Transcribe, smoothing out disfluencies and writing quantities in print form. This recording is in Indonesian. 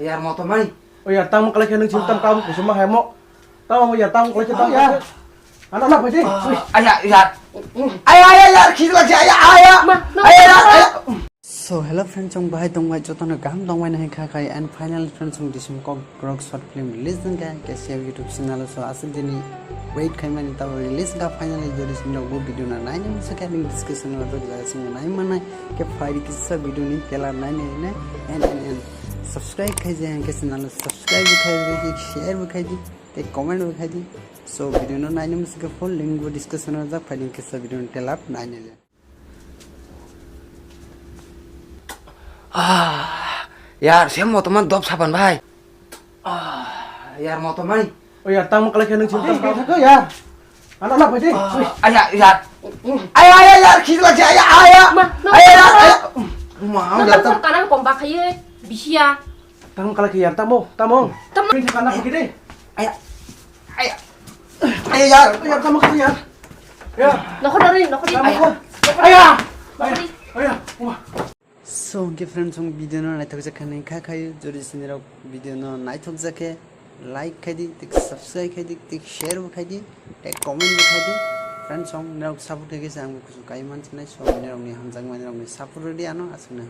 यार mau teman. Oh ya, tamu kalau kena cinta kamu semua hemo. Tamu ya, tamu kalau cinta ya. Anak-anak pasti. Ayah, ya. Ayah, ya, kita lagi ayah. Ayah. So hello friends, jong bahai tong wai jotono gam tong wai nahi kha khai and final friends jong disum ko grok short film release dang ka ke share YouTube channel so asal dini wait khai mani ta release ga finally jodi sin no video na nai nem sa kaning discussion wa to ja sing nai mana ke fairi kissa video ni tela nai ne and subscribe khai je ke channel subscribe khai ji share khai ji te comment khai ji so video no nai nem sa full link wo discussion wa ja fairi kissa video ni tela nai ne यार saya mau teman dop saban bhai. यार mau teman. Oh ya, tamu kalau kena cinta kamu ya. Anak-anak pasti. Ayah, ya. Ayah, ya, kita lagi ayah. Ayah. Mau datang. Karena kompak aja bisa. Tamu kalau kian tamu. Ini anak begini. Ayah. Ya. Ya tamu kian. Ya. Noko dari. Ayah. Wah. So okay friends, jong video no nai thok jakhane kha khai jori sinira video no nai thok jakhe like khai di tik subscribe khai di tik share khai di tik comment khai di friends jong nerok support ke sang ku kai man chnai so nerok ni hamjang man nerok ni support ri ano asna